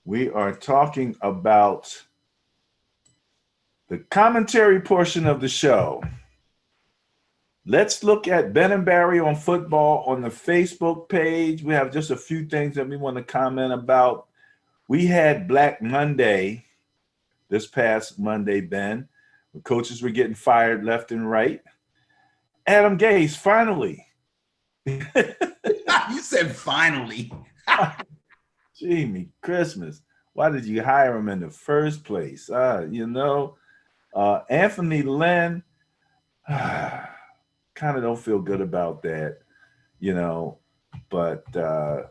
We are talking about the commentary portion of the show. Let's look at Ben and Barry on football on the Facebook page. We have just a few things that we want to comment about. We had Black Monday this past Monday, Ben. The coaches were getting fired left and right. Adam Gase, finally. You said finally. Jimmy Christmas. Why did you hire him in the first place? Anthony Lynn, kind of don't feel good about that, but I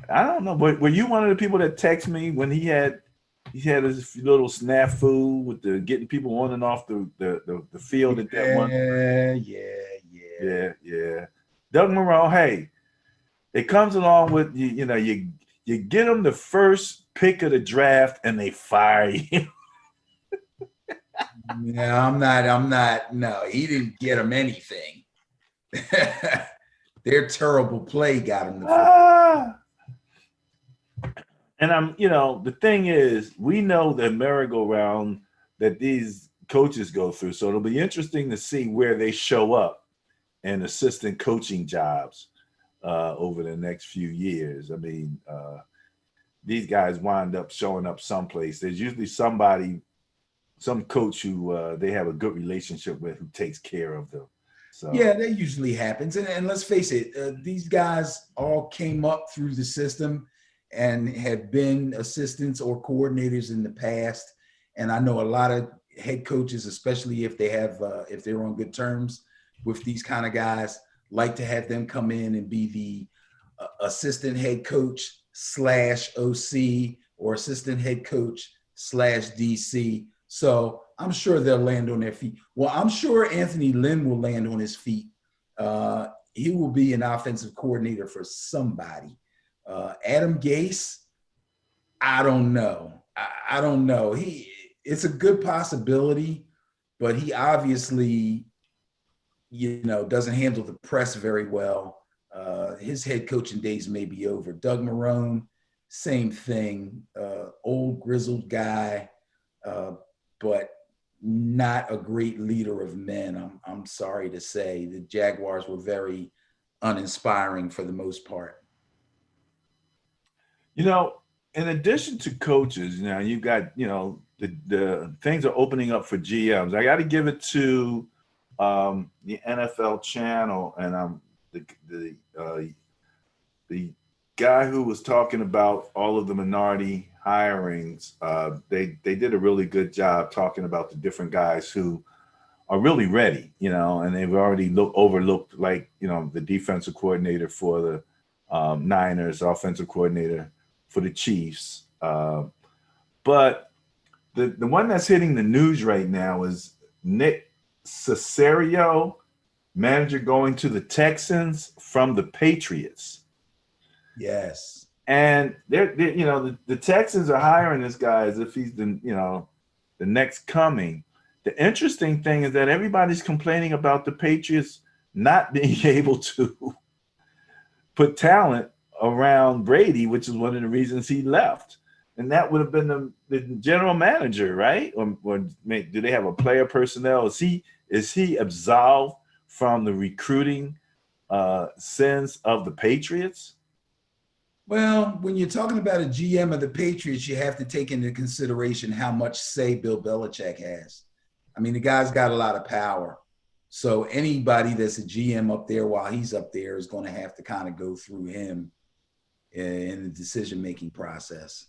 don't know. Were you one of the people that text me when he had his little snafu with the getting people on and off the field at that one? Yeah. Doug Marone, hey, it comes along with you get them the first pick of the draft and they fire you. No, I'm not. No, he didn't get him anything. Their terrible play got him the And the thing is, we know the merry-go-round that these coaches go through. So it'll be interesting to see where they show up in assistant coaching jobs over the next few years. I mean, these guys wind up showing up someplace. There's usually some coach who they have a good relationship with who takes care of them. So yeah, that usually happens. And let's face it, these guys all came up through the system and have been assistants or coordinators in the past. And I know a lot of head coaches, especially if they have if they're on good terms with these kind of guys, like to have them come in and be the assistant head coach / OC or assistant head coach / DC. So I'm sure they'll land on their feet. Well, I'm sure Anthony Lynn will land on his feet. He will be an offensive coordinator for somebody. Adam Gase, I don't know. I don't know. It's a good possibility, but he obviously, doesn't handle the press very well. His head coaching days may be over. Doug Marone, same thing. Old grizzled guy, but not a great leader of men. I'm sorry to say. The Jaguars were very uninspiring for the most part. In addition to coaches, now you got, the things are opening up for GMs. I got to give it to the NFL channel and the guy who was talking about all of the minority hirings. They did a really good job talking about the different guys who are really ready, and they've already overlooked, like, the defensive coordinator for the Niners, offensive coordinator for the Chiefs. But the one that's hitting the news right now is Nick Caserio, manager going to the Texans from the Patriots. Yes. And the Texans are hiring this guy as if he's the next coming. The interesting thing is that everybody's complaining about the Patriots not being able to put talent around Brady, which is one of the reasons he left. And that would have been the general manager, right? Or do they have a player personnel? Is he absolved from the recruiting sins of the Patriots? Well, when you're talking about a GM of the Patriots, you have to take into consideration how much say Bill Belichick has. I mean, the guy's got a lot of power. So anybody that's a GM up there while he's up there is going to have to kind of go through him in the decision-making process.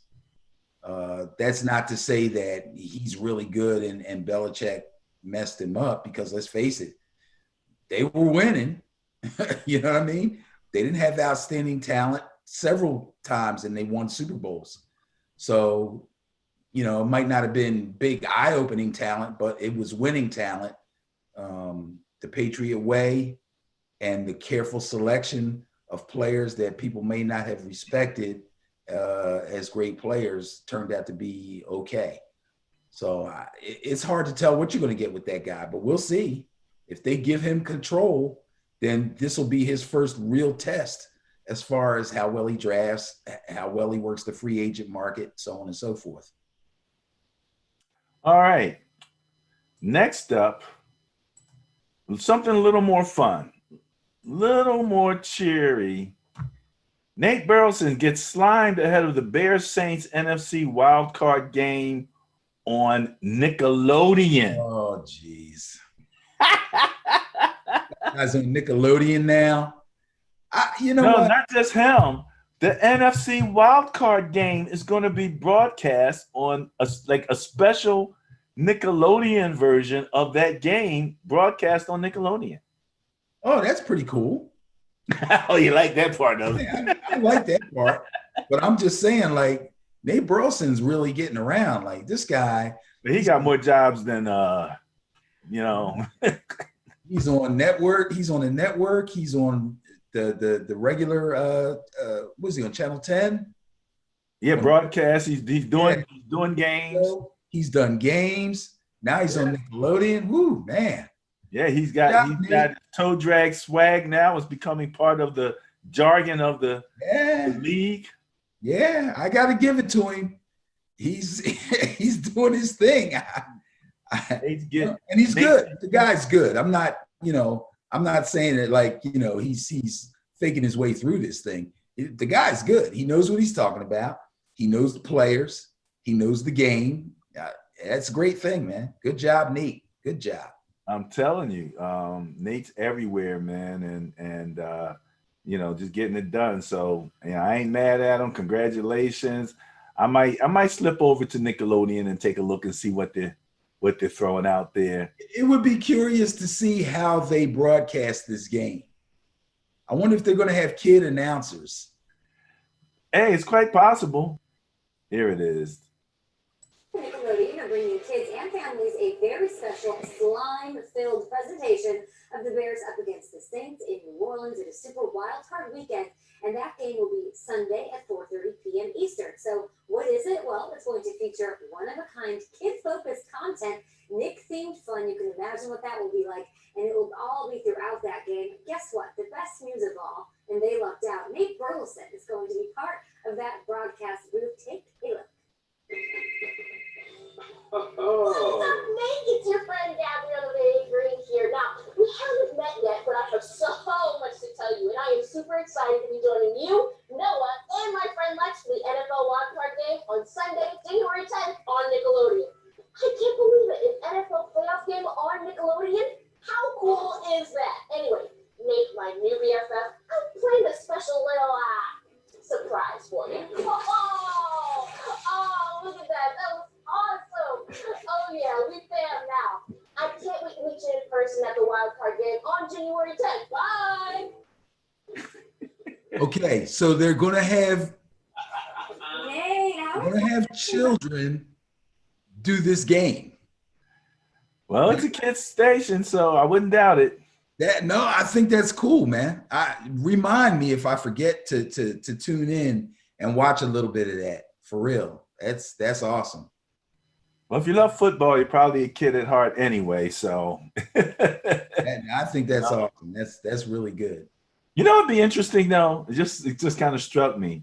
That's not to say that he's really good and Belichick messed him up, because let's face it, they were winning. You know what I mean? They didn't have outstanding talent several times and they won Super Bowls. So, it might not have been big eye-opening talent, but it was winning talent. The Patriot way and the careful selection of players that people may not have respected as great players turned out to be okay. So it's hard to tell what you're going to get with that guy, but we'll see. If they give him control, then this will be his first real test as far as how well he drafts, how well he works the free agent market, so on and so forth. All right. Next up, something a little more fun, little more cheery. Nate Burleson gets slimed ahead of the Bears Saints NFC wildcard game on Nickelodeon. Oh, geez. Guys on Nickelodeon now. You know No, what? not just him. The NFC wildcard game is going to be broadcast on a special Nickelodeon version of that game broadcast on Nickelodeon. Oh, that's pretty cool. Oh, you like that part of it? Yeah, I like that part. But I'm just saying, like, Nate Burleson's really getting around. Like, this guy. But he got more jobs than, you know. He's on network. He's on the network. He's on the regular, what is he on, Channel 10? Yeah, broadcast. He's doing games. He's done games. Now he's on Nickelodeon. Woo, man. Yeah, he's got toe drag swag now. It's becoming part of the jargon of the league. Yeah, I got to give it to him. He's doing his thing. And he's good. The guy's good. I'm not saying that like, he's faking his way through this thing. The guy's good. He knows what he's talking about. He knows the players. He knows the game. That's a great thing, man. Good job, Nate. Good job. I'm telling you, Nate's everywhere, man, and just getting it done. So I ain't mad at him. Congratulations. I might slip over to Nickelodeon and take a look and see what they're throwing out there. It would be curious to see how they broadcast this game. I wonder if they're going to have kid announcers. Hey, it's quite possible. Here it is. Nickelodeon are bringing kids and families a very special slime-filled presentation of the Bears up against the Saints in New Orleans. It is Super Wild Card Weekend, and that game will be Sunday at 4:30 p.m. Eastern. So what is it? Well, it's going to feature one-of-a-kind, kid-focused content, Nick-themed fun. You can imagine what that will be like, and it will all be throughout that game. Guess what? The best news of all, and they lucked out, Nate Burleson is going to be part of that broadcast booth. Take a look. What's up, Nate? It's your friend Gabrielle Green here. Now, we haven't met yet, but I have so much to tell you, and I am super excited to be joining you, Noah, and my friend Lex for the NFL wildcard game on Sunday, January 10th on Nickelodeon. I can't believe it, an NFL playoff game on Nickelodeon? How cool is that? Anyway, Nate, my new BFF, I'm playing a special little surprise for you. Oh, look at that. That was awesome. Oh, yeah, we fam now. I can't wait to meet you in person at the wildcard game on January 10th. Bye. Okay, so they're going to have children do this game. Well, it's a kids station, so I wouldn't doubt it. I think that's cool, man. Remind me if I forget to tune in and watch a little bit of that. For real. That's awesome. Well, if you love football, you're probably a kid at heart anyway. So I think that's awesome. That's really good. You know, it'd be interesting though. It just kind of struck me.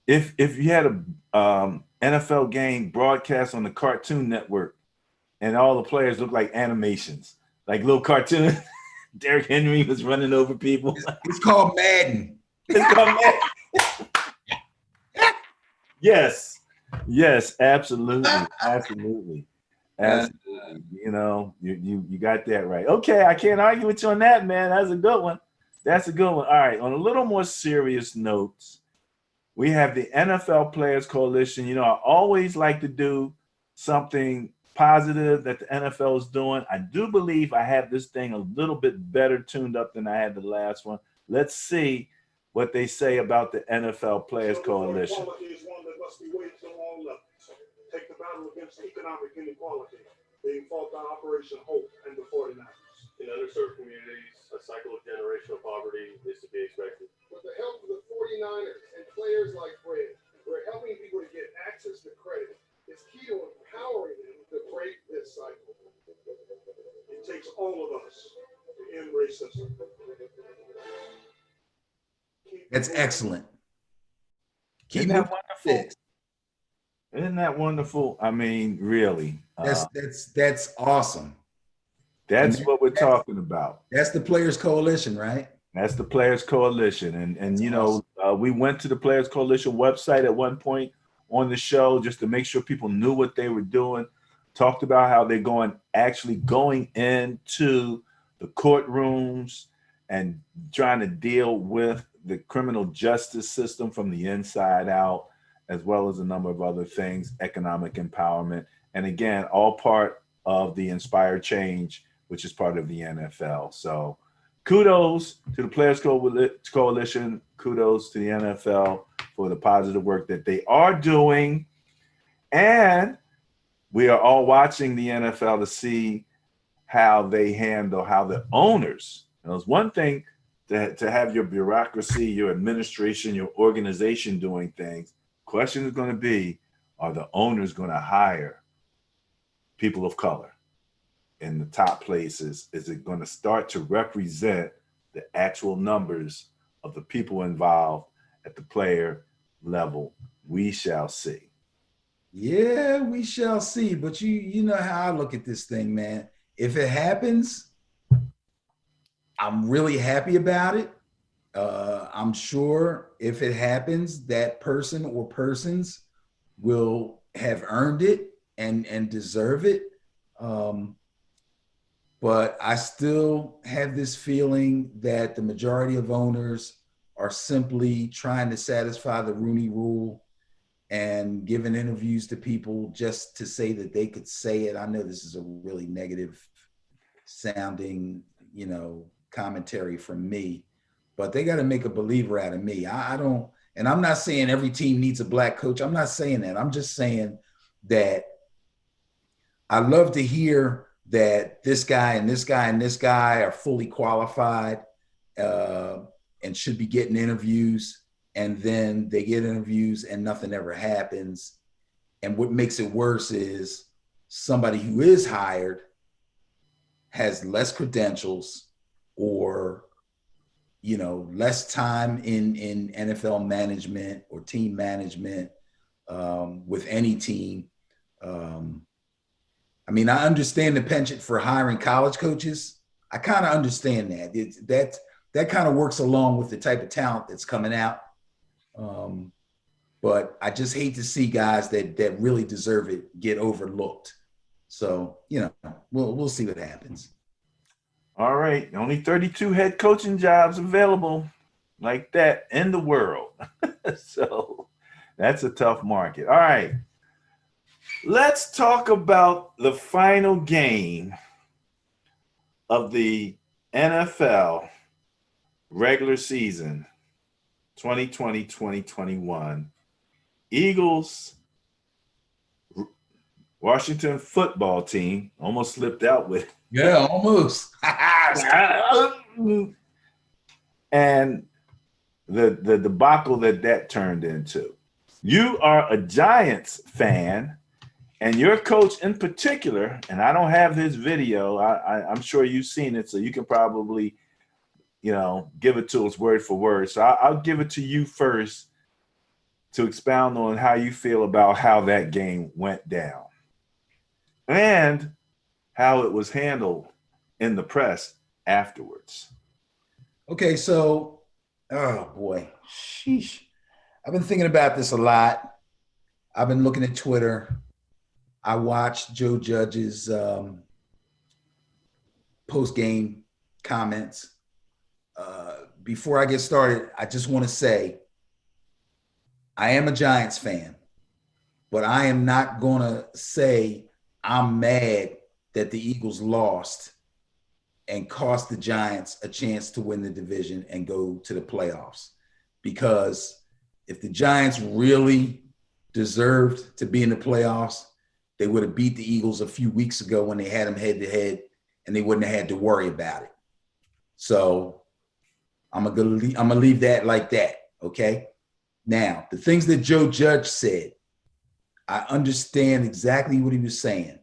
If you had a NFL game broadcast on the Cartoon Network, and all the players look like animations, like little cartoon. Derrick Henry was running over people. It's called Madden. It's called Madden. Yes, absolutely. You got that right. Okay, I can't argue with you on that, man. That's a good one. All right, on a little more serious notes, we have the NFL Players Coalition. I always like to do something positive that the NFL is doing. I do believe I have this thing a little bit better tuned up than I had the last one. Let's see what they say about the NFL Players Coalition. Equality is one that must be waged on all levels. Take the battle against economic inequality being fought by Operation Hope and the 49ers. In underserved communities, a cycle of generational poverty is to be expected. With the help of the 49ers and players like Fred, we're helping people to get access to credit. It's key to empowering them to break this cycle. It takes all of us to end racism. That's excellent. Keep Isn't moving that wonderful? fixed. Isn't that wonderful? I mean, really, That's awesome. that's what we're talking about. That's the Players Coalition, right? That's the Players Coalition. And you know, we went to the Players Coalition website at one point on the show just to make sure people knew what they were doing. Talked about how they're actually going into the courtrooms and trying to deal with the criminal justice system from the inside out, as well as a number of other things, economic empowerment. And again, all part of the Inspired Change, which is part of the NFL. So kudos to the Players Coalition. Kudos to the NFL for the positive work that they are doing. And we are all watching the NFL to see how they handle, how the owners, it's one thing to have your bureaucracy, your administration, your organization doing things. Question is going to be, are the owners going to hire people of color in the top places? Is it going to start to represent the actual numbers of the people involved at the player level? We shall see. Yeah, we shall see. But you know how I look at this thing, man. If it happens, I'm really happy about it. I'm sure if it happens, that person or persons will have earned it and deserve it. But I still have this feeling that the majority of owners are simply trying to satisfy the Rooney Rule and giving interviews to people just to say that they could say it. I know this is a really negative sounding, commentary from me, but they got to make a believer out of me. I don't, and I'm not saying every team needs a black coach. I'm not saying that. I'm just saying that I love to hear that this guy and this guy and this guy are fully qualified and should be getting interviews, and then they get interviews and nothing ever happens. And what makes it worse is somebody who is hired has less credentials or, less time in NFL management or team management with any team. I mean, I understand the penchant for hiring college coaches. I kind of understand that. That kind of works along with the type of talent that's coming out. But I just hate to see guys that really deserve it get overlooked. So, we'll see what happens. All right. Only 32 head coaching jobs available like that in the world. So that's a tough market. All right. Let's talk about the final game of the NFL regular season 2020-2021. Eagles, Washington football team, almost slipped out with. Yeah, almost. And the debacle that turned into. You are a Giants fan, and your coach in particular, and I don't have his video. I'm sure you've seen it, so you can probably, give it to us word for word. So I'll give it to you first to expound on how you feel about how that game went down and how it was handled in the press afterwards. Okay, so, oh boy, sheesh. I've been thinking about this a lot. I've been looking at Twitter. I watched Joe Judge's post-game comments. Before I get started, I just want to say I am a Giants fan, but I am not going to say I'm mad that the Eagles lost and cost the Giants a chance to win the division and go to the playoffs. Because if the Giants really deserved to be in the playoffs, they would have beat the Eagles a few weeks ago when they had them head to head, and they wouldn't have had to worry about it. So I'm gonna leave that like that, okay? Now, the things that Joe Judge said, I understand exactly what he was saying.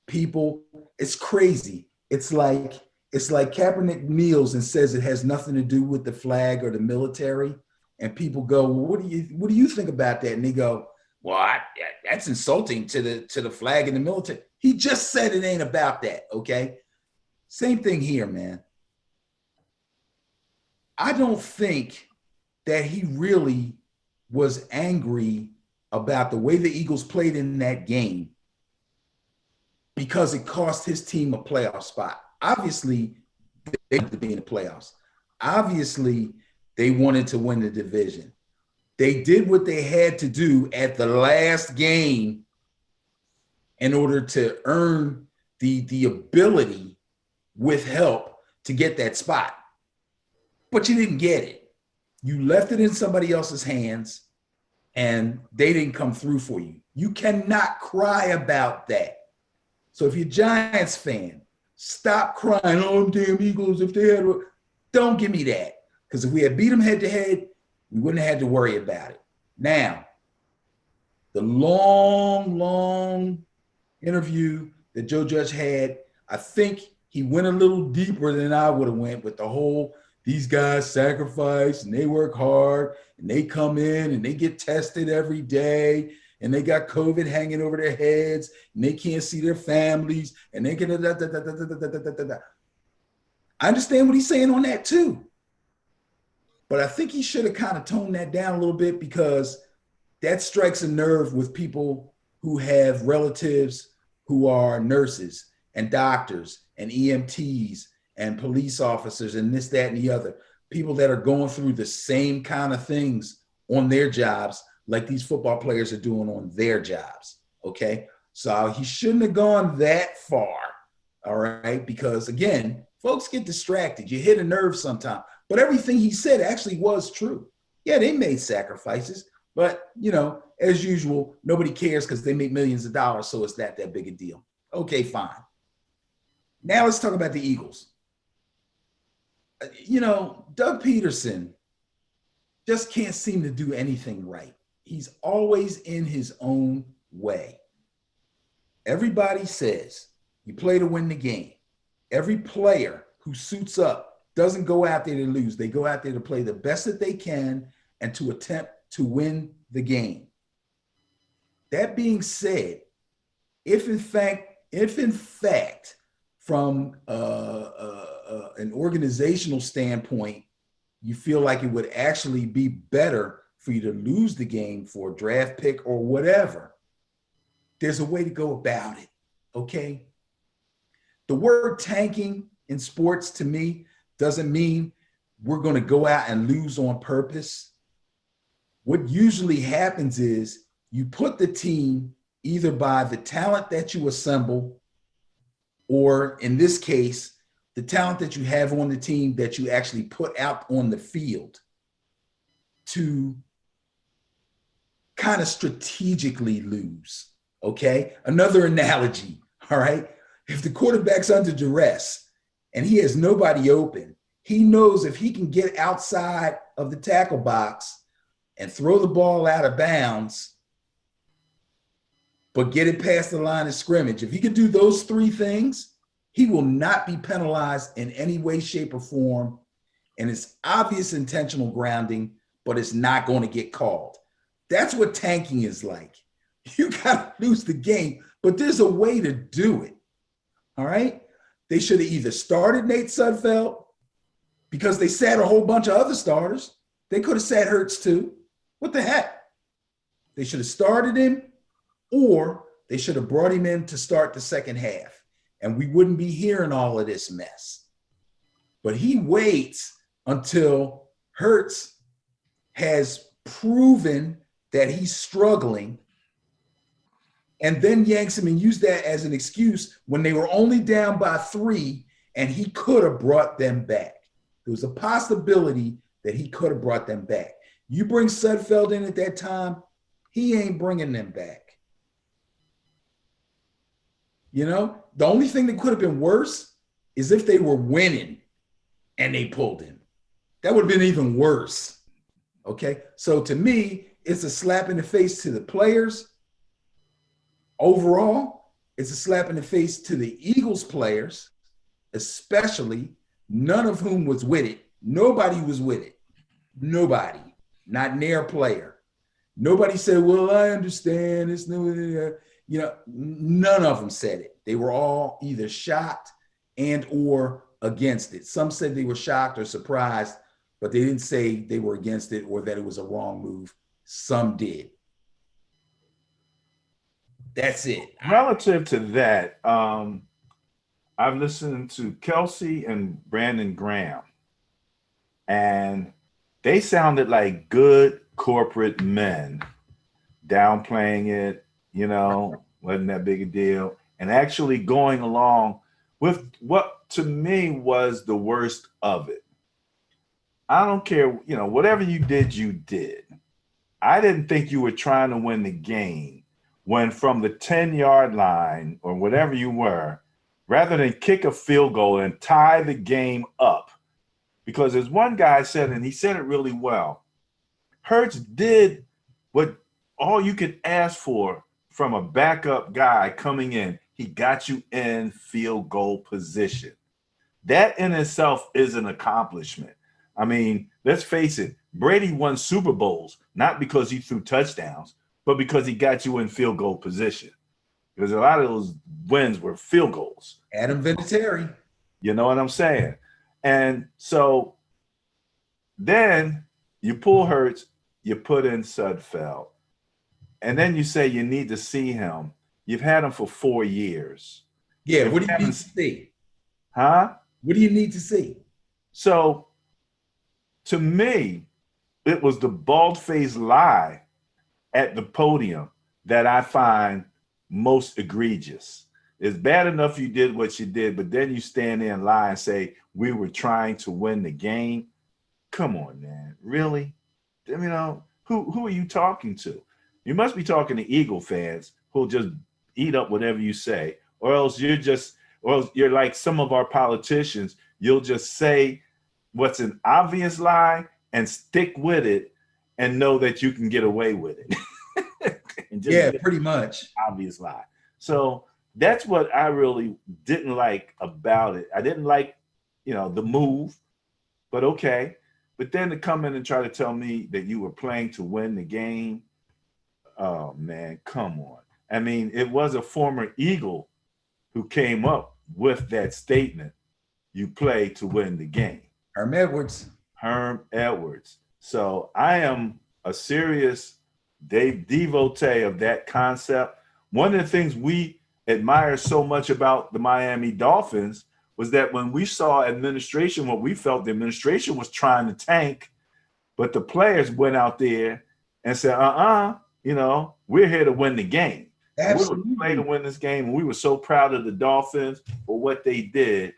People, it's crazy. It's like Kaepernick kneels and says it has nothing to do with the flag or the military, and people go, well, what do you think about that? And they go, well, that's insulting to the flag and the military. He just said it ain't about that, okay? Same thing here, man. I don't think that he really was angry about the way the Eagles played in that game because it cost his team a playoff spot. Obviously, they wanted to be in the playoffs. Obviously, they wanted to win the division. They did what they had to do at the last game in order to earn the ability with help to get that spot. But you didn't get it. You left it in somebody else's hands and they didn't come through for you. You cannot cry about that. So if you're a Giants fan, stop crying, oh, them damn Eagles, if they had, don't give me that. Because if we had beat them head to head, we wouldn't have had to worry about it. Now, the long interview that Joe Judge had, I think he went a little deeper than I would have went with the whole, these guys sacrifice and they work hard and they come in and they get tested every day and they got COVID hanging over their heads and they can't see their families and they can I understand what he's saying on that too. But I think he should have kind of toned that down a little bit because that strikes a nerve with people who have relatives who are nurses and doctors and EMTs and police officers and this, that, and the other. People that are going through the same kind of things on their jobs like these football players are doing on their jobs, okay? So he shouldn't have gone that far, all right? Because, again, folks get distracted. You hit a nerve sometimes. But everything he said actually was true. Yeah, they made sacrifices, but, you know, as usual, nobody cares because they make millions of dollars, so it's not that big a deal. Okay, fine. Now let's talk about the Eagles. You know, Doug Peterson just can't seem to do anything right. He's always in his own way. Everybody says you play to win the game. Every player who suits up doesn't go out there to lose. They go out there to play the best that they can and to attempt to win the game. That being said, if in fact, from an organizational standpoint, you feel like it would actually be better for you to lose the game for a draft pick or whatever, there's a way to go about it, okay? The word tanking in sports to me doesn't mean we're going to go out and lose on purpose. What usually happens is you put the team either by the talent that you assemble, or in this case, the talent that you have on the team that you actually put out on the field to kind of strategically lose, okay? Another analogy, all right? If the quarterback's under duress and he has nobody open, he knows if he can get outside of the tackle box and throw the ball out of bounds, but get it past the line of scrimmage, if he can do those three things, he will not be penalized in any way, shape, or form. And it's obvious intentional grounding, but it's not going to get called. That's what tanking is like. You got to lose the game, but there's a way to do it. All right? They should have either started Nate Sudfeld because they sat a whole bunch of other starters. They could have sat Hurts too. What the heck? They should have started him, or they should have brought him in to start the second half, and we wouldn't be hearing all of this mess. But he waits until Hurts has proven that he's struggling, and then yanks him and used that as an excuse when they were only down by 3 and he could have brought them back. There was a possibility that he could have brought them back. You bring Sudfeld in at that time, he ain't bringing them back. You know, the only thing that could have been worse is if they were winning and they pulled him. That would have been even worse. Okay, so to me, it's a slap in the face to the players. Overall, it's a slap in the face to the Eagles players, especially, none of whom was with it. Nobody was with it. Nobody. not near player. Nobody said, well, I understand. It's no, you know, none of them said it. They were all either shocked and or against it. Some said they were shocked or surprised, but they didn't say they were against it or that it was a wrong move. Some did. That's it. Relative to that, I've listened to Kelsey and Brandon Graham, and they sounded like good corporate men, downplaying it, you know, wasn't that big a deal, and actually going along with what to me was the worst of it. I don't care, you know, whatever you did, you did. I didn't think you were trying to win the game when from the 10-yard line or whatever you were, rather than kick a field goal and tie the game up. Because as one guy said, and he said it really well, Hurts did what all you could ask for from a backup guy coming in. He got you in field goal position. That in itself is an accomplishment. I mean, let's face it, Brady won Super Bowls, not because he threw touchdowns, but because he got you in field goal position. Because a lot of those wins were field goals. Adam Vinatieri. You know what I'm saying? And so then you pull Hurts, you put in Sudfeld, and then you say you need to see him. You've had him for 4 years. Yeah, what do you need to see? Huh? What do you need to see? So to me, it was the bald-faced lie at the podium that I find most egregious. It's bad enough you did what you did, but then you stand there and lie and say, we were trying to win the game. Come on, man. Really? You know, who are you talking to? You must be talking to Eagle fans who'll just eat up whatever you say, or else you're like some of our politicians. You'll just say what's an obvious lie and stick with it and know that you can get away with it. Yeah, pretty much. Obvious lie. So that's what I really didn't like about it. I didn't like, you know, the move, but okay. But then to come in and try to tell me that you were playing to win the game, oh man, come on. I mean, it was a former Eagle who came up with that statement. You play to win the game. Herm Edwards. Herm Edwards. So I am a serious devotee of that concept. One of the things we admire so much about the Miami Dolphins was that when we saw administration, what we felt the administration was trying to tank, but the players went out there and said, you know, we're here to win the game. Absolutely. We were playing to win this game, and we were so proud of the Dolphins for what they did.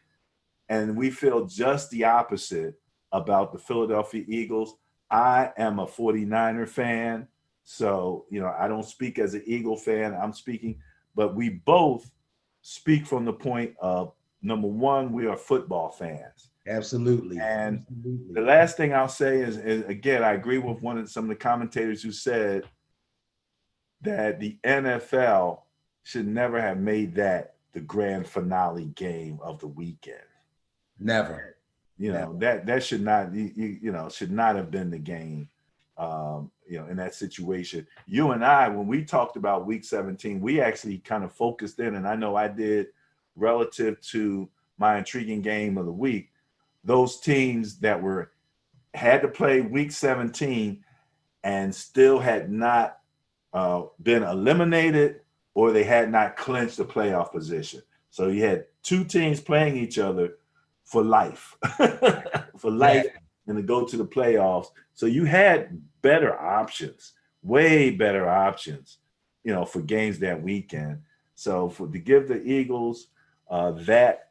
And we feel just the opposite about the Philadelphia Eagles. I am a 49er fan. So, you know, I don't speak as an Eagle fan. I'm speaking, but we both speak from the point of, number one, we are football fans. Absolutely. And Absolutely. the last thing I'll say is, again, I agree with some of the commentators who said that the NFL should never have made that the grand finale game of the weekend. Never. You know, that should not, you know, should not have been the game. You know, in that situation. You and I, when we talked about week 17, we actually kind of focused in, and I know I did, relative to my intriguing game of the week, those teams that had to play week 17 and still had not been eliminated, or they had not clinched the playoff position. So you had two teams playing each other for life, for life, and to go to the playoffs. So you had better options, way better options, you know, for games that weekend. So to give the Eagles that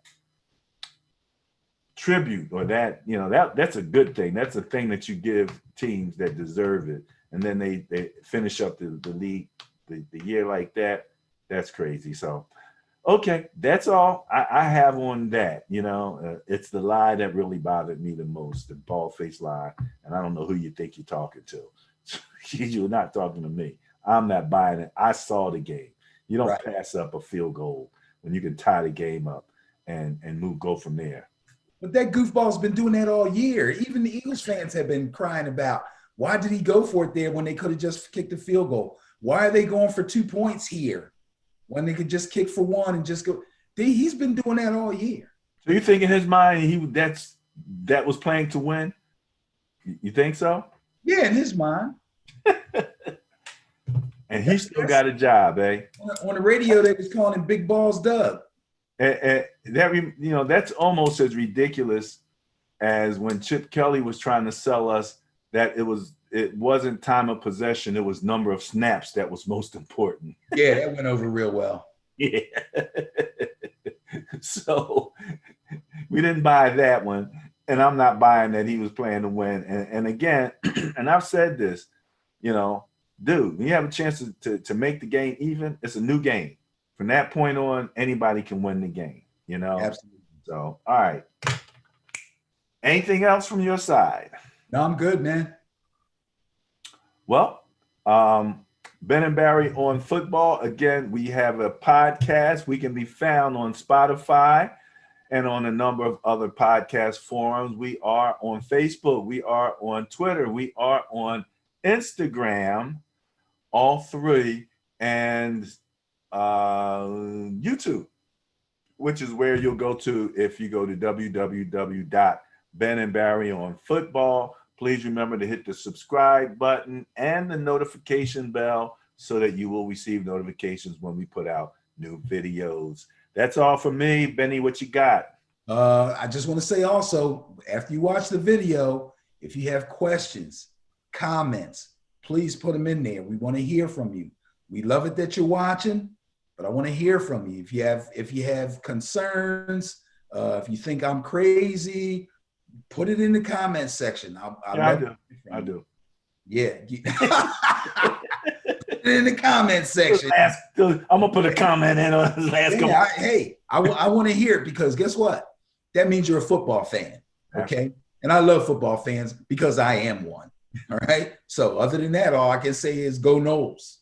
tribute, or that, you know, that's a good thing. That's a thing that you give teams that deserve it. And then they finish up the league the year like that. That's crazy. So, okay, that's all I have on that. You know, it's the lie that really bothered me the most, the bald-faced lie. And I don't know who you think you're talking to. You're not talking to me. I'm not buying it. I saw the game. You don't pass up a field goal when you can tie the game up and go from there. But that goofball's been doing that all year. Even the Eagles fans have been crying about, Why did he go for it there when they could have just kicked the field goal? Why are they going for 2 points here when they could just kick for one and just go? He's been doing that all year. So you think in his mind that was playing to win? You think so? Yeah, in his mind. And he still got a job, eh? On the radio, they was calling him Big Balls Doug. And that's almost as ridiculous as when Chip Kelly was trying to sell us that it wasn't time of possession, it was number of snaps that was most important. Yeah, that went over real well. Yeah. So we didn't buy that one, and I'm not buying that he was playing to win. And again, and I've said this, dude, when you have a chance to make the game even, it's a new game. From that point on, anybody can win the game, Absolutely. So, all right. Anything else from your side? No, I'm good, man. Well, Ben and Barry on football. Again, we have a podcast. We can be found on Spotify and on a number of other podcast forums. We are on Facebook. We are on Twitter. We are on Instagram, all three, and YouTube, which is where you'll go to if you go to www.benandbarryonfootball. Please remember to hit the subscribe button and the notification bell so that you will receive notifications when we put out new videos. That's all for me. Benny, what you got? I just want to say also, after you watch the video, if you have questions, comments, please put them in there. We want to hear from you. We love it that you're watching, but I want to hear from you. If you have concerns, if you think I'm crazy, put it in the comment section. I do. Yeah. Put it in the comment section. I'm gonna put a comment in on his last comment. I want to hear it because guess what? That means you're a football fan. Okay. And I love football fans because I am one. All right. So other than that, all I can say is go Noles.